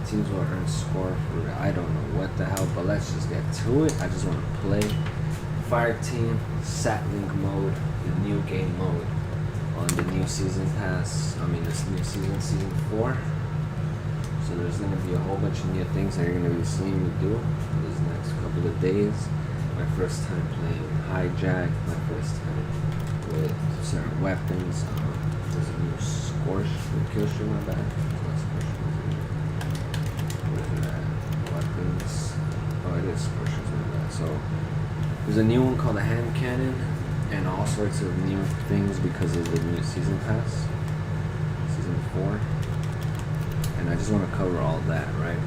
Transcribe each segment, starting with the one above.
teams will earn score for I don't know what the hell, but let's just get to it. I just want to play Fireteam Satlink mode, the new game mode on the new season pass. I mean, this new season, season 4. So there's going to be a whole bunch of new things that you're going to be seeing me do in these next couple of days. My first time playing Hijack, my first time with certain weapons. There's a new Scorch with kill stream, my bad. Weapons. Oh, it is Scorchers, my bad. So there's a new one called the hand cannon and all sorts of new things because of the new season pass, season 4. And I just want to cover all that, right?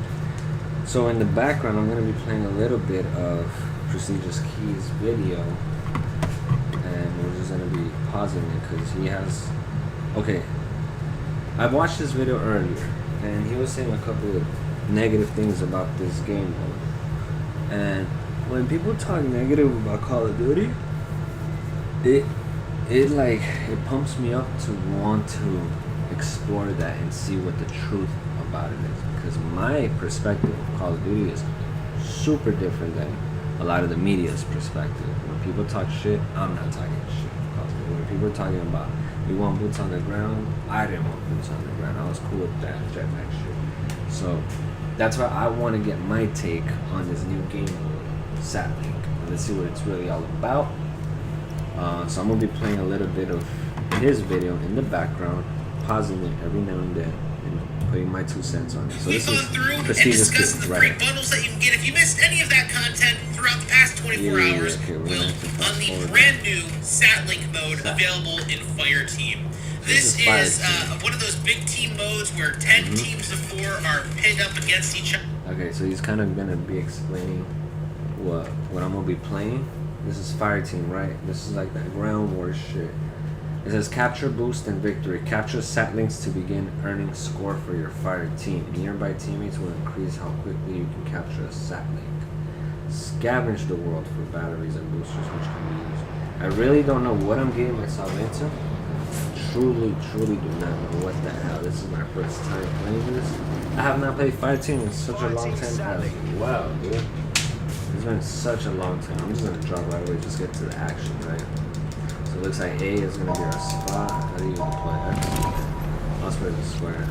So in the background, I'm going to be playing a little bit of PRESTIGEISKEY's video, and we're just going to be pausing it because he has. Okay, I watched this video earlier, and he was saying a couple of negative things about this game mode. And when people talk negative about Call of Duty, it pumps me up to want to explore that and see what the truth about it is, because my perspective of Call of Duty is super different than a lot of the media's perspective. When people talk shit, I'm not talking shit. When people are talking about we want boots on the ground, I didn't want boots on the ground. I was cool with that jetpack shit. So that's why I want to get my take on this new game mode, Satlink. Let's see what it's really all about. So I'm gonna be playing a little bit of his video in the background, pausing it every now and then, and putting my 2 cents on it. So this is PRESTIGEISKEY, the free bundles that you can get. If you missed any of that content throughout the past 24 hours, okay, we'll on the brand new Satlink mode available in Fireteam. This is one of those big team modes where 10 teams of 4 are pinned up against each other. Okay, so he's kind of gonna be explaining what I'm gonna be playing. This is Fireteam, right? This is like that ground war shit. It says capture, boost, and victory. Capture Satlinks to begin earning score for your fire team. Nearby teammates will increase how quickly you can capture a Satlink. Scavenge the world for batteries and boosters which can be used. I really don't know what I'm getting myself into. Truly do not know what the hell. This is my first time playing this. I have not played Fireteam in such a long time as well, dude. It's been such a long time. I'm just gonna drop right away, just get to the action, right? So it looks like A is gonna be our spot. How do you deploy X? I'll spread the square.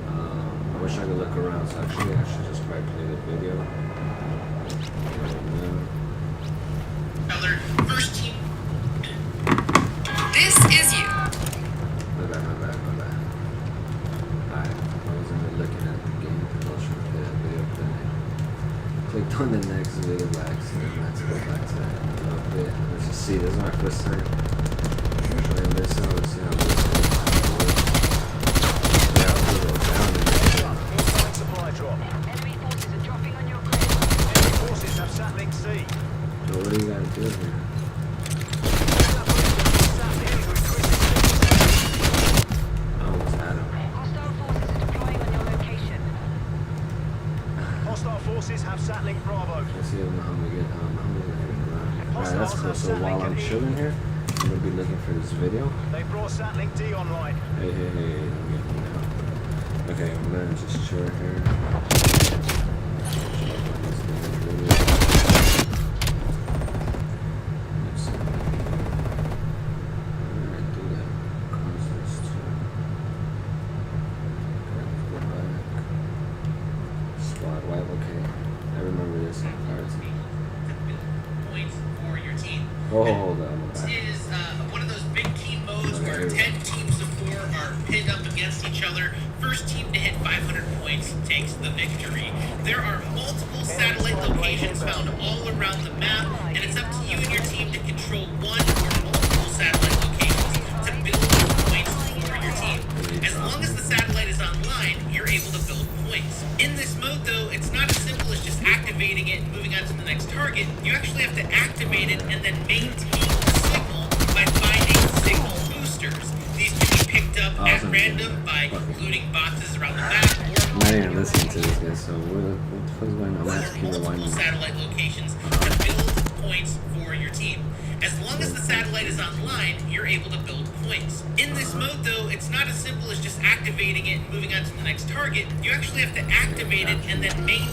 I wish I could look around, so actually I should just probably play the video. First team. This is you. My bad. Alright, I wasn't really looking at the game because I was trying to play that video play. Clicked on the next video by accident. Let's go back to that a little bit. Let's just see. This is my first time playing this. So let's see how this goes. Yeah, I'll go down and supply drop. Enemy forces are dropping on your grid. Enemy forces have Satlink C. so what do you gotta do here? Oh, it's Adam. Hostile forces are deploying on your location. Hostile forces have Satlink Bravo. Let's see if Muhammad get around. Alright, that's cool. So while I'm chilling here, I'm gonna be looking for this video. They brought Satlink D online. Hey, let me get me out. Okay, I'm gonna just chill here. Oh, hold on. This is one of those big team modes where 10 teams of 4 are pinned up against each other. First team to hit 500 points takes the victory. There are multiple satellite locations found all around the map, and it's up to you and your team to control one or multiple satellite locations to build points for your team. As long as the satellite is online, you're able to build points. In this mode, though, it's not as simple as just activating it and moving on to the next target. You actually have to activate it and then maintain the signal by finding signal boosters. These can be picked up at random by looting boxes around the map or I'm not even listening to this guy, so what the fuck is going on? I'm just keep rewinding. Satellite locations to build points for your team. As long as the satellite is online, you're able to build points. In this mode, though, it's not as simple as just activating it and moving on to the next target. You actually have to activate it and then maintain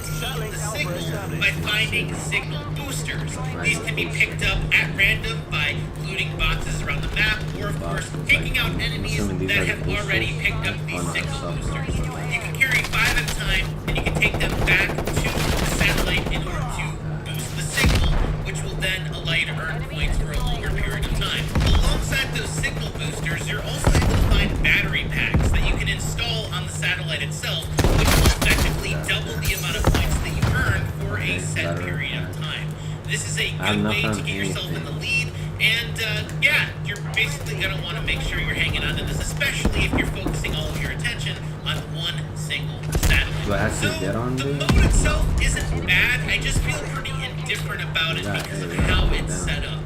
the signal by finding signal boosters. These can be picked up at random by looting boxes around the map, or of course, taking out enemies that have already picked up these signal boosters. You can carry 5 at a time, and you can take them back to the satellite in order to boost the signal, which will then allow you to earn points for a longer period of time. Alongside those signal boosters, you're also able to find battery packs that you can install on the satellite itself, which will effectively double the amount of points that you earn for a set period of time. This is a good way to get yourself in the lead, and yeah, you're basically going to want to make sure you're hanging on to this, especially if you're focusing all of your attention on one single satellite. So the mode itself isn't bad, I just feel pretty indifferent about it because of how it's set up.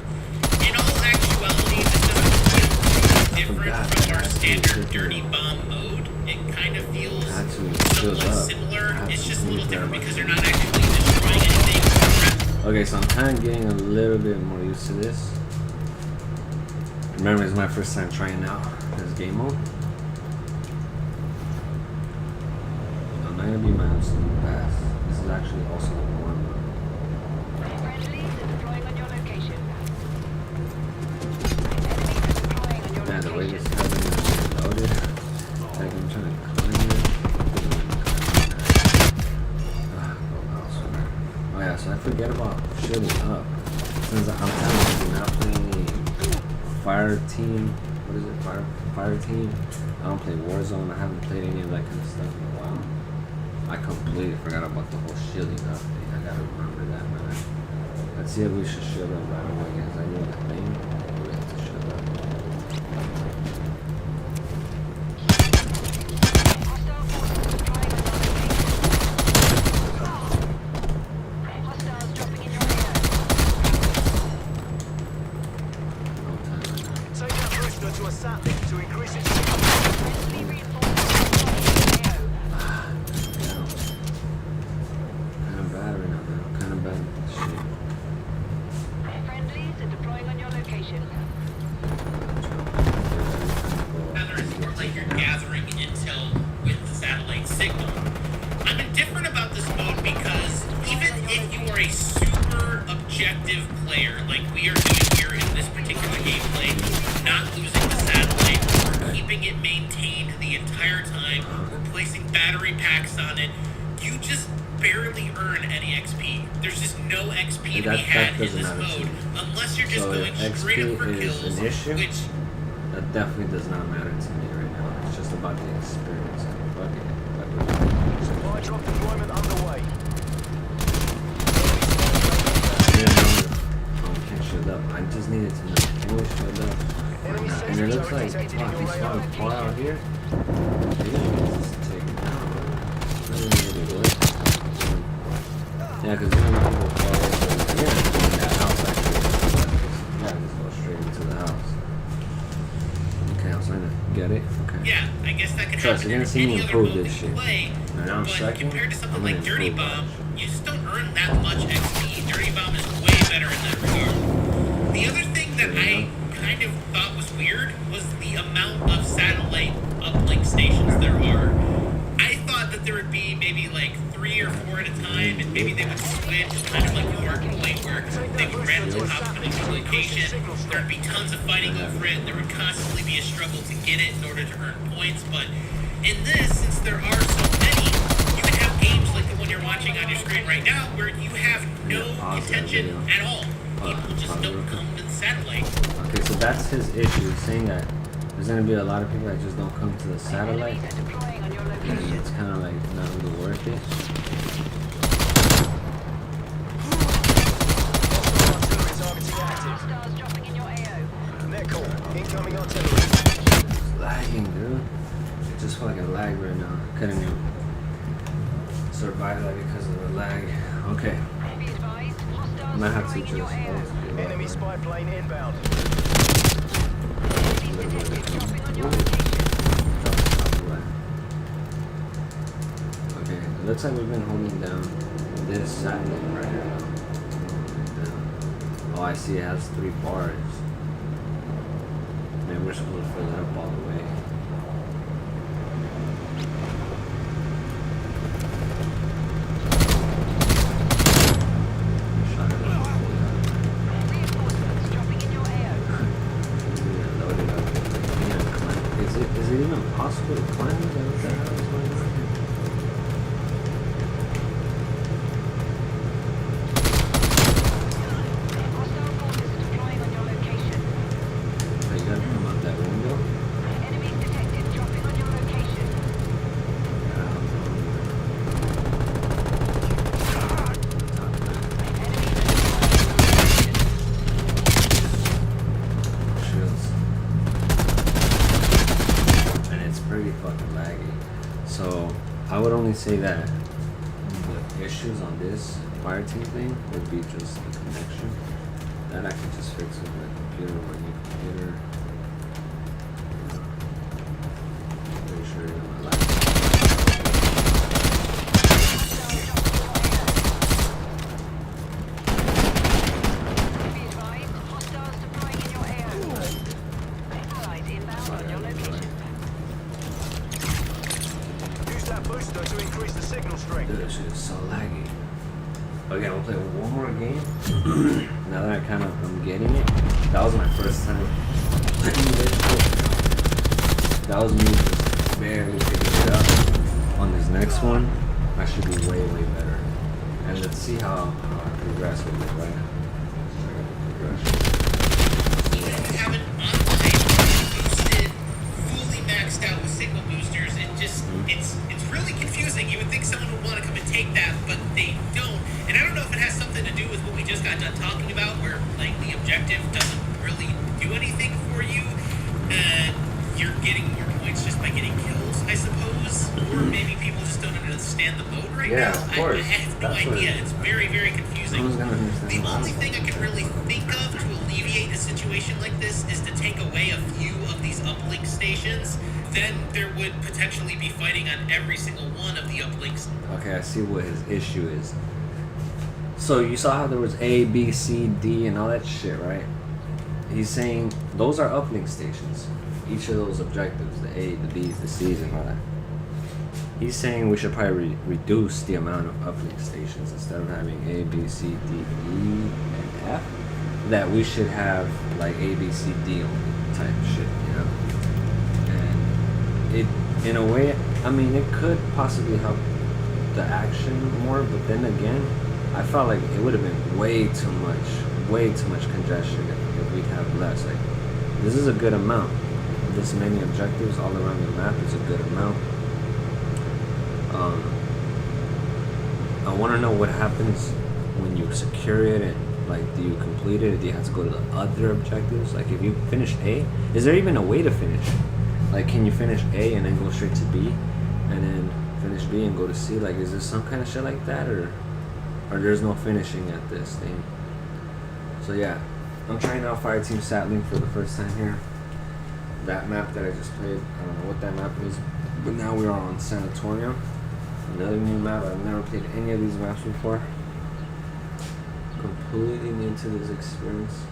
In all actuality, this doesn't feel different from our standard Dirty Bomb mode. It kind of feels somewhat similar, it's just a little different because you're not actually destroying anything. Okay, so I'm kind of getting a little bit more used to this. Remember, it's my first time trying out this game mode. I'm not gonna be my absolute best. This is actually also the warm up. Man, the way this cabin is loaded, like I'm trying to climb it. Oh yeah, so I forget about shooting up. Since I'm kind of not playing Fire Team. What is it? Fire Team. I don't play Warzone. I haven't played any of that kind of stuff in a while. I completely forgot about the whole shielding up thing. I gotta remember that, man. Let's see if we should shield up right away, guys. I know the thing. We have to shield up. To a satellite to increase its Kind of bad right now, man. Kind of bad with this shit. Friendlies are deploying on your location. Rather, it's more like you're gathering intel with the satellite signal. I'm indifferent about this mode because even if you are a super objective player like we are doing here in this particular gameplay, not losing the satellite, or keeping it maintained the entire time, or placing battery packs on it, you just barely earn any XP. There's just no XP to be had in this mode, unless you're just going straight up for kills, which... That definitely does not matter to me right now. It's just about the experience. Fuck it. supply drop deployment underway. Can't shield up. I just needed to know. Can we shield up? And it looks like, wow, he's falling far out here. Yeah, because then people fall over here in that house actually. Yeah, just go straight into the house. Okay, I was trying to get it. Okay. Yeah, I guess that could Trust, happen you're in gonna see me any other improve mode this that you shit. play, And I'm but second, compared to something I'm like gonna Dirty improve Bomb, that you just don't earn that much XP. Dirty Bomb is way better in that regard. The other thing that I kind of thought was weird was the amount of satellite uplink stations there are. I thought that there would be maybe like 3 or 4 at a time, and maybe they would switch, kind of like a hard point where they would randomly hop to a new location. There'd be tons of fighting over it. There would constantly be a struggle to get it in order to earn points. But in this, since there are so many, you can have games like the one you're watching on your screen right now, where you have no attention at all. People just don't come to the satellite. Okay, so that's his issue, saying that there's gonna be a lot of people that just don't come to the satellite. Enemies are deploying on your And location. it's kind of like not really worth it. Hostile artillery targeting active. Stars dropping in your AO. Net call. Incoming artillery. It's lagging, dude. It just fucking lag right now. Couldn't even survive that because of the lag. Okay, Be advised, I might have to hostiles deploying in your just AO. Enemy spy plane inbound. Enemies detected dropping on your location. Okay, it looks like we've been holding down this satellite right now. Oh, I see. It has 3 bars. Maybe we're supposed to fill it up all the way. Shot it up. Reinforcements dropping in your AO. Load it up. Yeah, climb. Is it even possible to climb? Is that what the hell is going on here? Hostile forces deploying on your location. Oh, you gotta come out that window? Enemies detected dropping on your location. Yeah, I'm on top of that. Enemies are Shields. And it's pretty fucking laggy. So I would only say that the issues on this fire team thing would be just the connection. That I can just fix with my computer or my new computer. Make sure you're on my laptop. Be advised, hostiles deploying in your AO. Allies inbound on your location. Use that booster to increase the signal strength. Dude, this shit is so laggy. Okay, we'll play one more game. Now that I'm getting it. That was my first time playing this shit. That was me just barely picking it up. On this next one, I should be way, way better. And let's see how I progress with it, right? Check out the progression. Even if you have it online, boosted, fully maxed out with signal boosters, it's really confusing. You would think someone would want to come and take that, but they don't. And I don't know if it has something to do with what we just got done talking about, where like the objective doesn't really do anything for you. You're getting more points just by getting kills, I suppose. Or maybe people just don't understand the mode right Yeah, now. of course. I have no That's what idea. it is. It's very, very confusing. Who's gonna understand The that? only thing I can really think of to alleviate a situation like this is to take away a few of these uplink stations. Then there would potentially be fighting on every single one of the uplinks. Okay, I see what his issue is. So you saw how there was A, B, C, D, and all that shit, right? He's saying those are uplink stations. Each of those objectives, the A, the B's, the C's, and all that. He's saying we should probably reduce the amount of uplink stations instead of having A, B, C, D, E, and F. That we should have like A, B, C, D only type shit, you know? And it, in a way, I mean, it could possibly help the action more, but then again, I felt like it would have been way too much congestion if we'd have less. Like, this is a good amount. This many objectives all around the map is a good amount. I want to know what happens when you secure it and like, do you complete it? Do you have to go to the other objectives? Like, if you finish A, is there even a way to finish? Like, can you finish A and then go straight to B, and then finish B and go to C? Like, is there some kind of shit like that, or there's no finishing at this thing? So yeah, I'm trying out Fireteam Satlink for the first time here. That map that I just played, I don't know what that map is, but now we are on Sanatorium, another new map. I've never played any of these maps before. Completely new to this experience.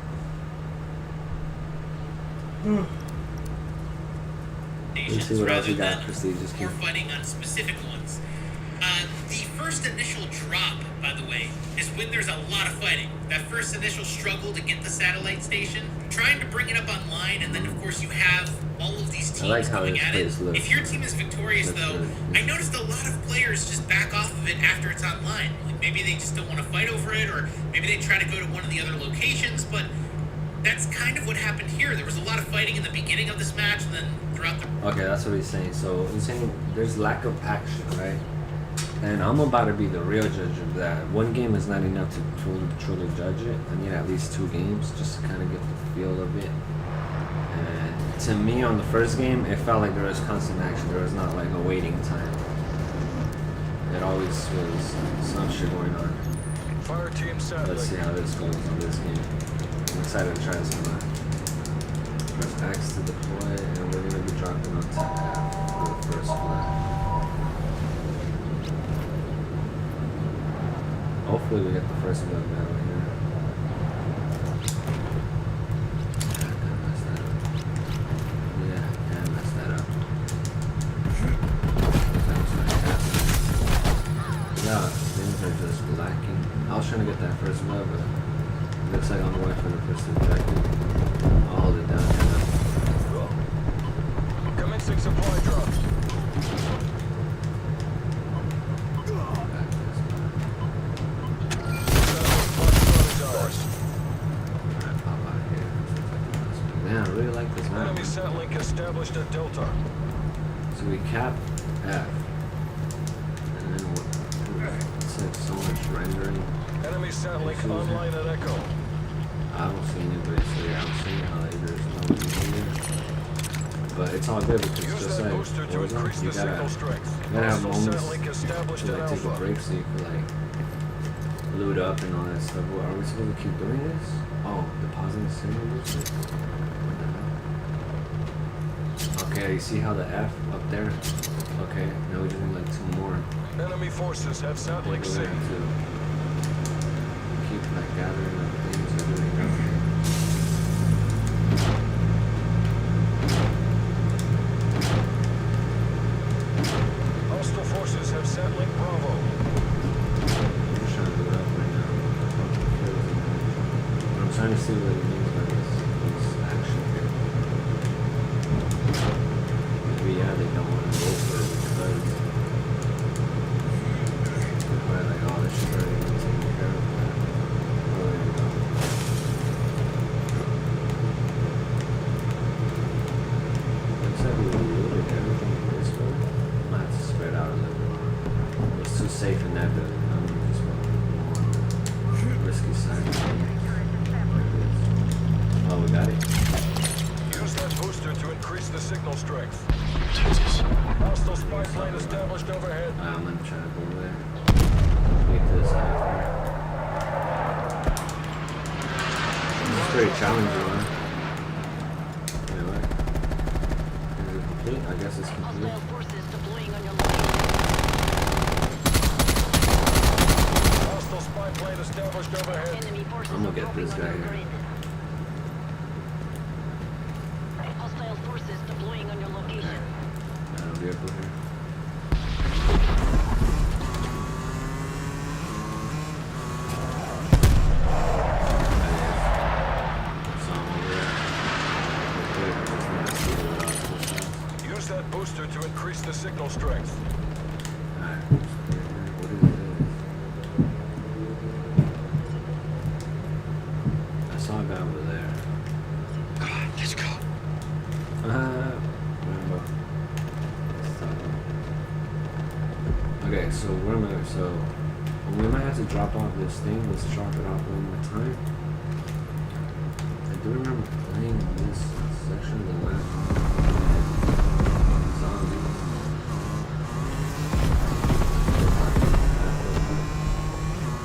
Let's see what else we got. Prestigious Or fighting on specific ones. The first initial drop, by the way, is when there's a lot of fighting. That first initial struggle to get the satellite station, trying to bring it up online, and then of course you have all of these teams going at it. If your team is victorious, though, I noticed a lot of players just back off of it after it's online. Like, maybe they just don't want to fight over it, or maybe they try to go to one of the other locations, but that's kind of what happened here. There was a lot of fighting in the beginning of this match, and then throughout the... Okay, that's what he's saying. So he's saying there's lack of action, right? And I'm about to be the real judge of that. One game is not enough to truly judge it. I need at least 2 games just to kind of get the feel of it. And to me, on the first game, it felt like there was constant action. There was not like a waiting time. It always was some shit going on. Fire team Satlink. Let's see how this goes on this game. I'm excited to try this one. Press X to deploy, and we're gonna be dropping on tab for the first flag. Hopefully we get the first one down here. Yeah, things are just lacking. I was trying to get that first blood, but it looks like I'm away from the first objective. I'll hold it down here now. Commencing supply drop. Man, I really like this map. Enemy sat link established at Delta. So we cap F. And then what? It's like so much rendering. Enemy sat link online at Echo. I don't see anybody, so yeah, I'm seeing how like, there's nobody here. But it's all good because Use just that like booster to Warzone, increase you the signal strength. gotta have Hostile moments sat link established to at like take a Alpha. break so you can like loot up and all that stuff. What, are we supposed to keep doing this? Oh, depositing signal booster? What the hell? Okay, you see how the F up there? Okay, now we just need like 2 more. Enemy forces have sat We're link gonna C. have to keep like gathering up things and doing nothing. Hostile forces have sat link Bravo. I'm just trying to do it up right now. But I'm trying to see what it means by this action here. Maybe yeah, they don't want to go for it because they're probably like, oh, this shit's already been taken care of. Oh, there you go. Looks like we looted everything in this one. I might have to spread out a little bit more. It was too safe in that building. I'm gonna just go on the risky side. Oh, we got it. Use that booster to increase the signal strength. Jesus. Hostile spy plane established overhead. I'm gonna try to go over there. Get to the side here. This is pretty challenging, man. Anyway. Is it complete? I guess it's complete. Hostile forces deploying on your location. Hostile spy plane established overhead. Enemy forces I'm gonna are get dropping this on guy your here. grid. Hostile forces deploying on your location. Vehicle here. Use that booster to increase the signal strength. Alright, what is this? I saw a guy over there. Come on, let's go. Remember. Okay, so we might have to drop off this thing. Let's drop it off one more time. I do remember playing this section of the map. Zombie.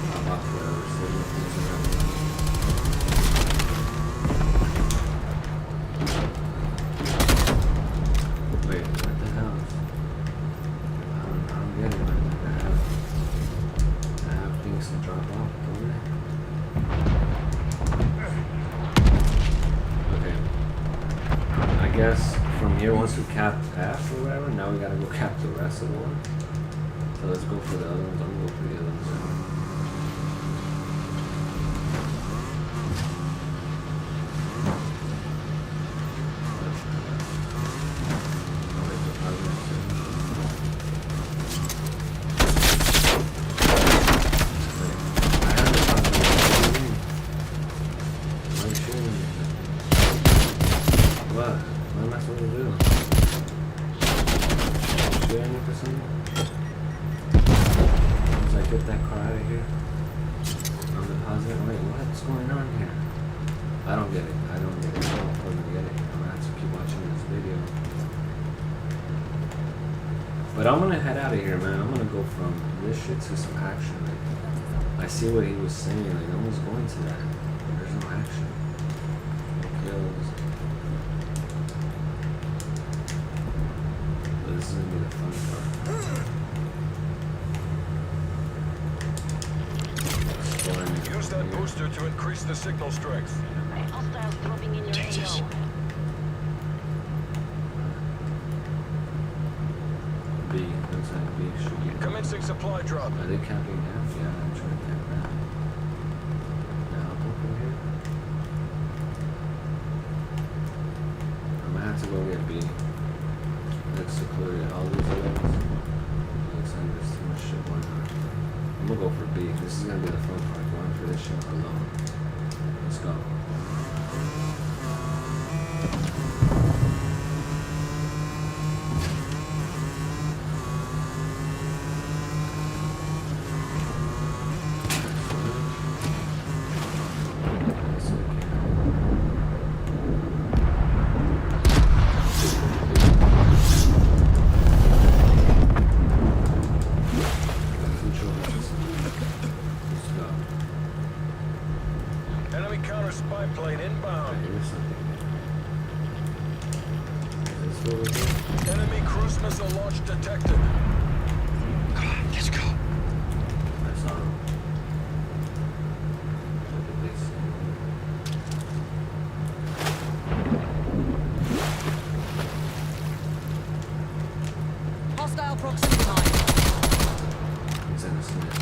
Drop off whatever signal things around. Wait, what the hell? I don't get it, man. I have things to drop off, don't I? Okay. I guess from here, once we cap F or whatever, now we gotta go cap the rest of the one. So let's go for the other ones. I'm gonna go for the other ones. What? What am I supposed to do? Shoot at me for something? Once I get that car out of here, I'm depositing. Wait, what's going on here? I don't get it. I don't get it. I don't fucking get it. I'm gonna have to keep watching this video. But I'm gonna head out of here, man. I'm gonna go from this shit to some action. Like, I see what he was saying. Like, no one's going to that. There's no action. No kills. But this is gonna be the fun part. Use that booster to increase the signal strength. Hostiles dropping in your Jesus. AO. B. inside B should be. Commencing supply drop. Are they capping F? Yeah, I'm trying to cap that. Now up over here. I'm gonna have to go get B. Looks secluded. All these other ones. Looks like there's too much shit going on. I'm gonna go for B. This is gonna be the fun part. Going for this shit alone. Let's go. Enemy counter spy plane inbound. Enemy cruise missile launch detected. Come on, let's go. I saw him. Look at this. Hostile proximity mine. He's in a snitch.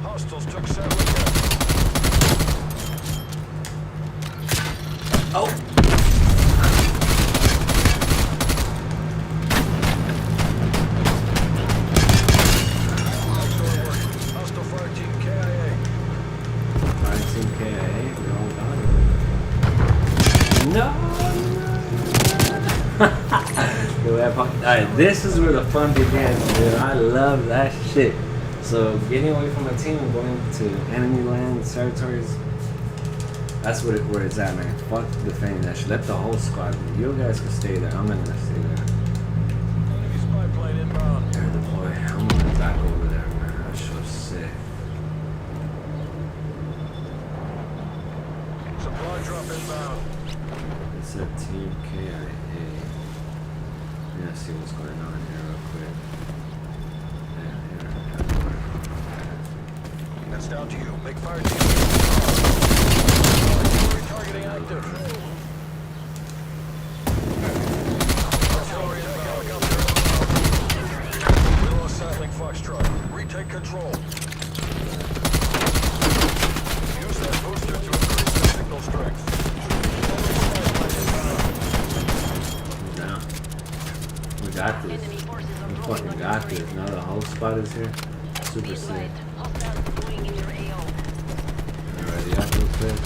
Hostiles took satellite. Oh! Hostile fire team KIA. Fire team KIA, we all got it. No! Alright, this is where the fun begins, dude. I love that shit. So, getting away from my team and going to enemy land, territories, that's where it's at, man. Fuck defending that shit. Let the whole squad. You guys can stay there. I'm gonna stay there. Enemy spy plane inbound. Air deploy. I'm gonna back over there, man. That shit was sick. Supply drop inbound. It's a team KIA. I'm gonna see what's going on here real quick. That's down to you. Make fire team. Targeting active. Artillery inbound. We lost Satellite Foxtrot. Retake control. Use that booster to increase the signal strength. Down. We got this. Enemy forces are We dropping fucking on your got grid. this. Now the whole spot is here. Super Be sick. advised, hostiles deploying in your AO. Alrighty, up real quick.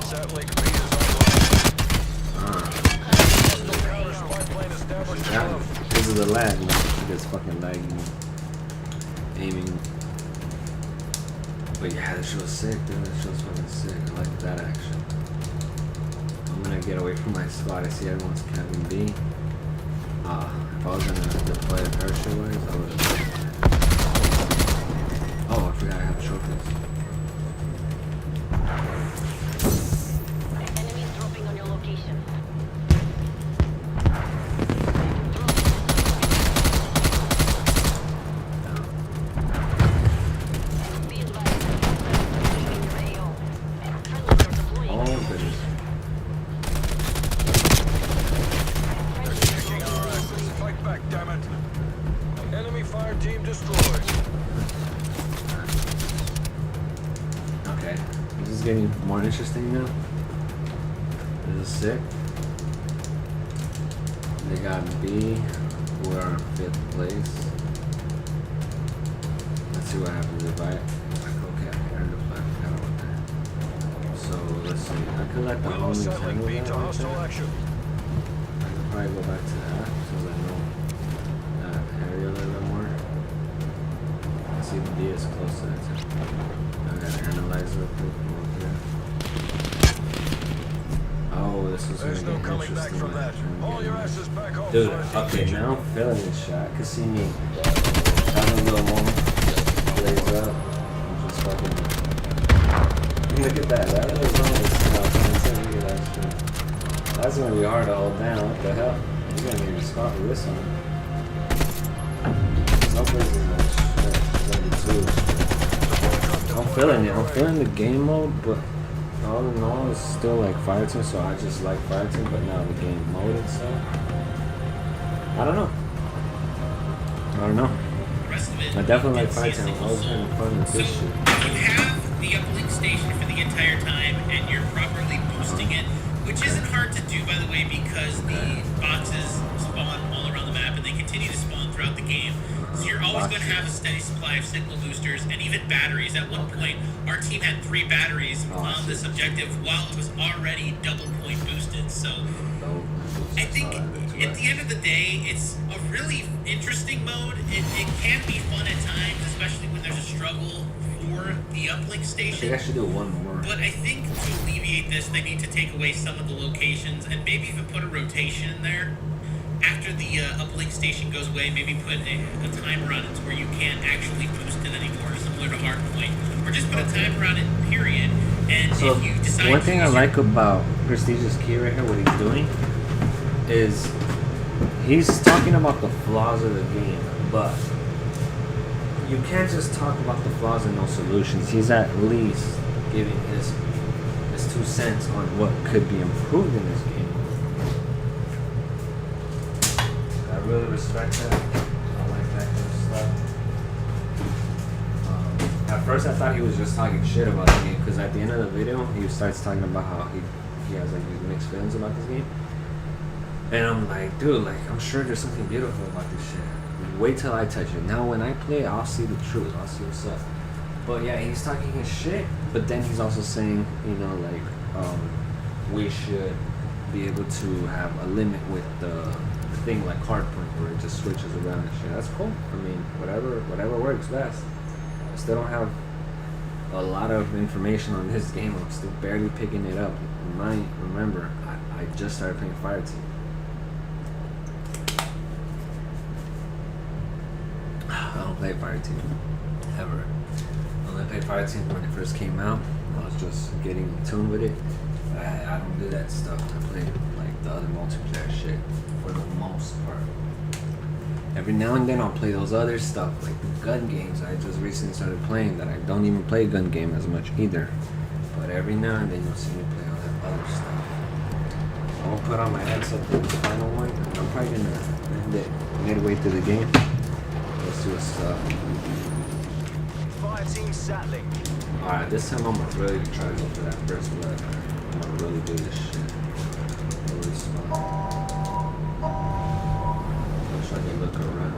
Satellite B is online. Hostile counter spy plane established above. This is the lag, man. It gets fucking lagging. Aiming. But yeah, this shit was sick, dude. This shit was fucking sick. I like that action. I'm gonna get away from my spot. I see everyone's camping B. If I was gonna deploy a parachute wise, I would have. Oh, I forgot I have trophies. Enemies dropping on your location. Be advised, hostiles deploying in your AO. Friendlies are deploying. Oh, goodness. Kicking our asses. Fight back, damn it. Enemy fire team destroyed. Okay. This is getting more interesting now. This is sick. They got B. We're in 5th place. Let's see what happens if I okay, I earned a black pedal with that. So let's see. I could let the We lost homies Satellite handle B that to right hostile there. action. I could probably go back to that since I know that area a little bit more. Let's see if B is close to that too. I gotta analyze real quick. Oh, this is There's gonna no get coming back interesting. from that. Haul your asses back home. Dude, fire team okay, agent. now I'm feeling this shot. I can see me having a little moment. Blaze up. I'm just fucking. Look at that. That little zone is look at that shit. That's gonna be hard to hold down. What the hell? You're gonna need a spot for this one. Some places are shit. It's gonna be too. I'm feeling it. I'm feeling the game mode, but all in all, it's still like fireteam, so I just like fireteam. But now the game mode itself, I don't know. The rest of it, I definitely like it's a fireteam. I'm single always soul. having fun with So this shit. if you have the uplink station for the entire time and you're properly boosting it, which isn't hard to do, by the way, because the boxes spawn all around the map and they continue to spawn throughout the game. So you're always going to have a steady supply of signal boosters and even batteries. At one point, our team had 3 batteries on this objective while it was already double point boosted. So I think at the end of the day, it's a really interesting mode. It can be fun at times, especially when there's a struggle for the uplink I station. think I should do one more. But I think to alleviate this, they need to take away some of the locations and maybe even put a rotation in there. After the uplink station goes away, maybe put a timer on it to where you can't actually boost it anymore, similar to Hardpoint. Or just put a timer on it, period. And So if you decide one to thing I use like about Prestigious-Key right here, what he's doing, is he's talking about the flaws of the game, but you can't just talk about the flaws and no solutions. He's at least giving his 2 cents on what could be improved in this game. I really respect that. I like that kind of stuff. At first, I thought he was just talking shit about the game, because at the end of the video, he starts talking about how he has like these mixed feelings about this game. And I'm like, dude, like, I'm sure there's something beautiful about this shit. Wait till I touch it. Now, when I play, I'll see the truth. I'll see what's up. But yeah, he's talking his shit. But then he's also saying, you know, like, we should be able to have a limit with the thing like Hardpoint, where it just switches around and shit. That's cool. I mean, whatever works best. I still don't have a lot of information on this game. I'm still barely picking it up. Remember, I just started playing Fireteam. I don't play Fireteam ever. I only played Fireteam when it first came out. I was just getting in tune with it. I don't do that stuff. I play like the other multiplayer shit for the most part. Every now and then I'll play those other stuff, like the gun games I just recently started playing that I don't even play gun game as much either. But every now and then you'll see me play all that other stuff. I'll put on my headset for the final one. I'm probably gonna end it midway through the game. Let's see what's up. Fire team Satling. Alright, this time I'm gonna really try to go for that first blood. I'm gonna really do this shit. Really smart. I'm trying to look around.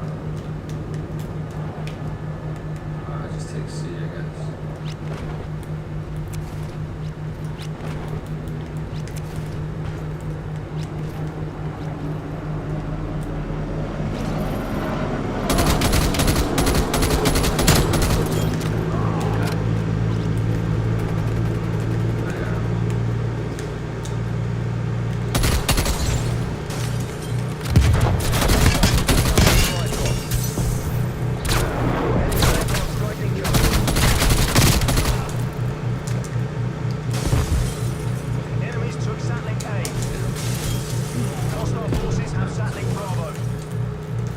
Alright, just take C, I guess. Enemies took Satling A. Hostile forces have Satling Bravo.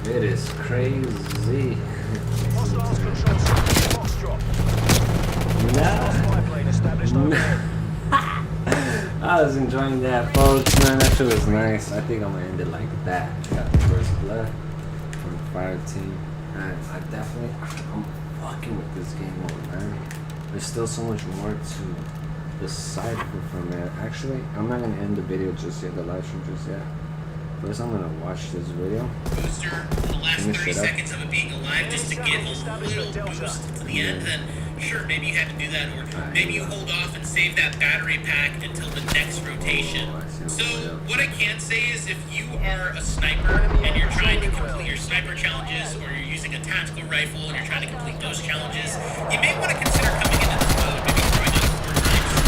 It is crazy. Hostiles control Satling Foxtrot. Hostile spy plane established overhead. I was enjoying that, folks. Man, that shit was nice. I think I'm gonna end it like that. Got the first blood from the fire team. And I'm fucking with this game mode, man. There's still so much more to decipher from it. Actually, I'm not gonna end the video just yet, the live stream just yet. First, I'm gonna watch this video. booster in the last Finish 30 it up. seconds of it being alive just to get a little boost to the end, then sure, maybe you had to do that, or maybe you hold off and save that battery pack until the next rotation. So what I can say is if you are a sniper and you're trying to complete your sniper challenges, or you're using a tactical rifle and you're trying to complete those challenges, you may want to consider coming into this mode, maybe throwing on 4x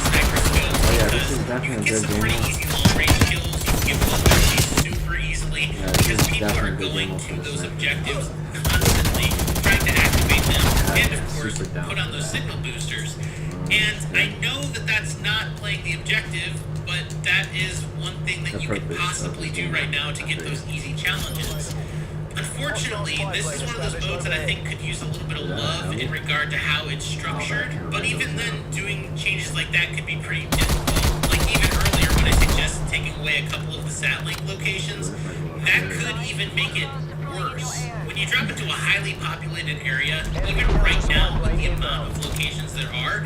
sniper skills, yeah, this is because definitely you a can get good some game pretty mode. easy long-range kills. You can get those enemies super easily because this is people are definitely a good going game to mode for the those sniper. objectives constantly, trying to activate them, and of course, super down put on for those that. signal boosters. And I know that that's not playing the objective, but that is one thing that The you could purpose of possibly the do game, right now to I get think. those easy challenges. Unfortunately, this is one of those modes that I think could use a little bit of love in regard to how it's structured, but even then, doing changes like that could be pretty difficult. Like even earlier when I suggested taking away a couple of the sat-link locations, that could even make it worse. When you drop into a highly populated area, even right now with the amount of locations there are,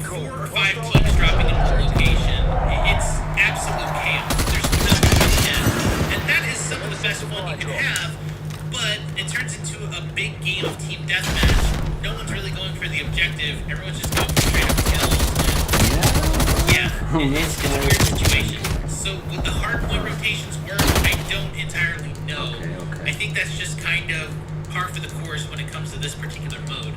4 or 5 teams dropping into a location, it's absolute chaos. There's no death. And that is some of the best fun you can have, but it turns into a big game of team deathmatch. No one's really going for the objective. Everyone's just going for straight up kills. Yeah, it's a weird situation. So would the hardpoint rotations work? I don't entirely know. I think that's just kind of par for the course when it comes to this particular mode.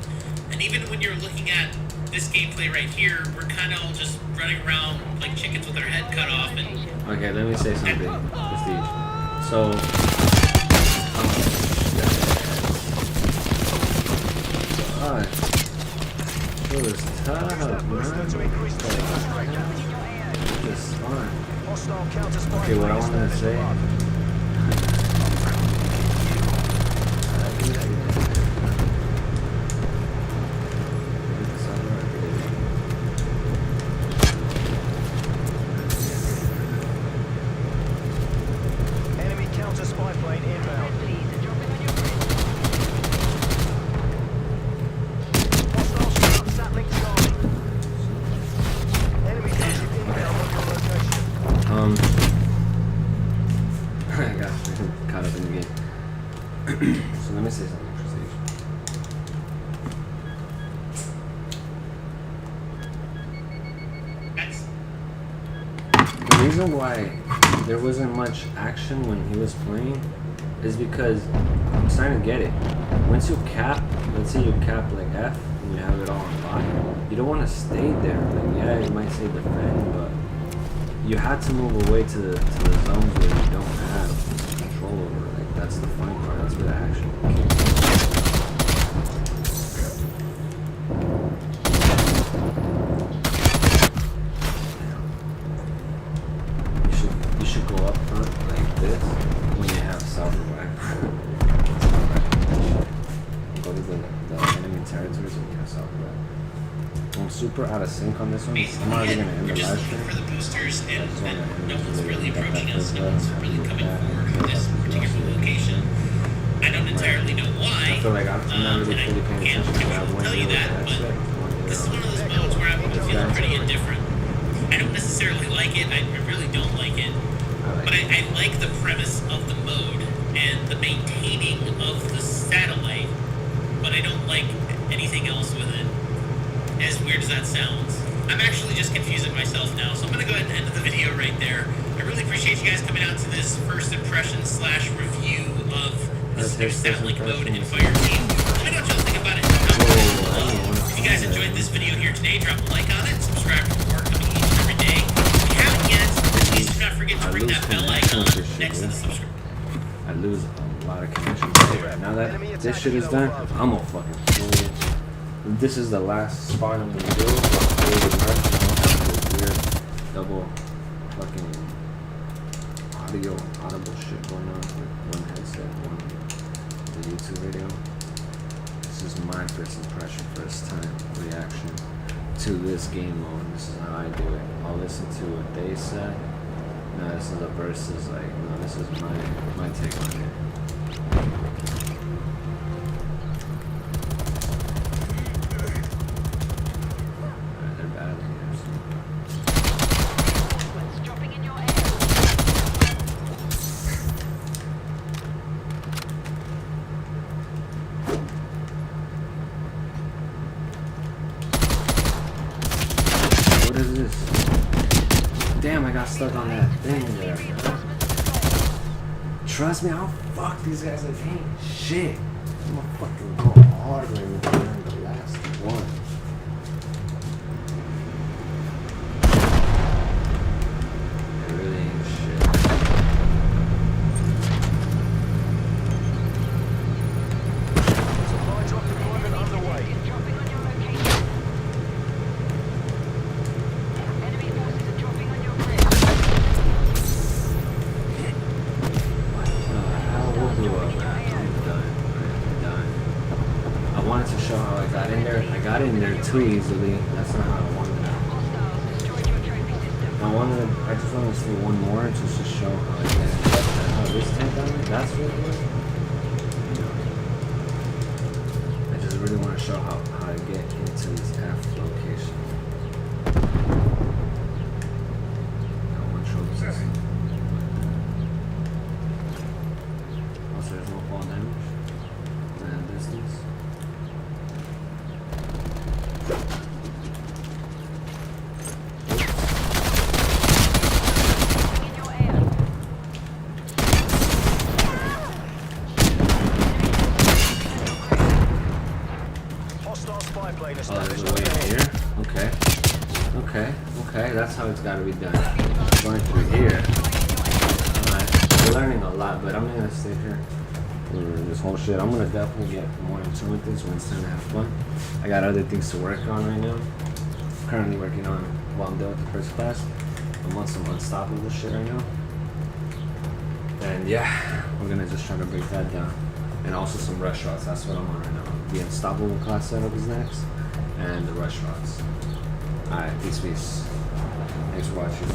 And even when you're looking at this gameplay right here, we're kind of all just running around like chickens with our head cut off. And okay, let me say something, Prestige. So, it was tough, man. Just fun. Okay, what I wanted to say. Enemy counter spy plane inbound. Hostile shot, Satlink Charlie. Enemy gunship inbound on your location. I got caught up in the game. So let me say something, Prestige. The reason why there wasn't much action when he was playing is because I'm starting to get it. Once you cap, let's say you cap like F and you have it all on lock, you don't want to stay there. Like, yeah, you might say defend, but you had to move away to the zones where you don't have control over. Like, that's the fun part. That's where the action kicks. You should go up front like this when you have self-revive. Go to the enemy territories when you have self-revive. I'm super out of sync on this one. I'm already gonna end the live stream. For the boosters, and no one's really approaching us. No one's really coming forward with this particular location. I don't entirely know why. I feel like I'm not really fully paying attention to that one. Tell you that, but this is one of those modes where I'm feeling pretty indifferent. I don't necessarily like it. I really don't like it. But I like the premise of the mode and the maintaining of the satellite. But I don't like anything else with it. As weird as that sounds. I'm actually just confusing myself now, so I'm going to go ahead and end the video right there. I really appreciate you guys coming out to this first impression / review of this new Satlink mode in Fireteam. Let me know what y'all think about it. If you guys enjoyed this video here today, drop a like on it, subscribe for more coming each and every day. If you haven't yet, please do not forget to ring that bell icon next to the subscribe. I lose a lot of connection. Now that this shit is done, I'm gonna fucking fool. This is the last spot I'm gonna do. Weird double fucking audible shit going on with one headset, one the YouTube video. This is my first impression, first time reaction to this game mode. This is how I do it. I'll listen to what they said. No, this is a versus, like, no, this is my take on it. They're bad here, Hostiles dropping in your area. What is this? Damn, I got stuck on that thing there. Trust me, I'll fuck these guys like ain't shit. I'm gonna fucking go hard right now. The last one. It really ain't shit. Supply drop deployment underway. Is dropping on your location. Enemy forces are dropping on your grid. How will do in there too easily. That's not how I wanted it. Hostiles destroyed your trophy system. I just wanted to see one more just to show how I get it. How this tank on it, that's what it was. I just really want to show how I get into this F location. I want to show this. Also, there's no fall damage. And distance. In your air. Hostile spy plane Oh, there's established a way up in ahead. here? Okay. Okay, that's how it's gotta be done. Going through here. Alright, we're learning a lot, but I'm not gonna stay here for this whole shit. I'm gonna definitely get more into with this when it's time to have fun. I got other things to work on right now. Currently working on while I'm done with the first class. I'm on some unstoppable shit right now. And yeah, we're gonna just try to break that down. And also some rush routes, that's what I'm on right now. The unstoppable class setup is next. And the rush routes. Alright, peace. Thanks for watching.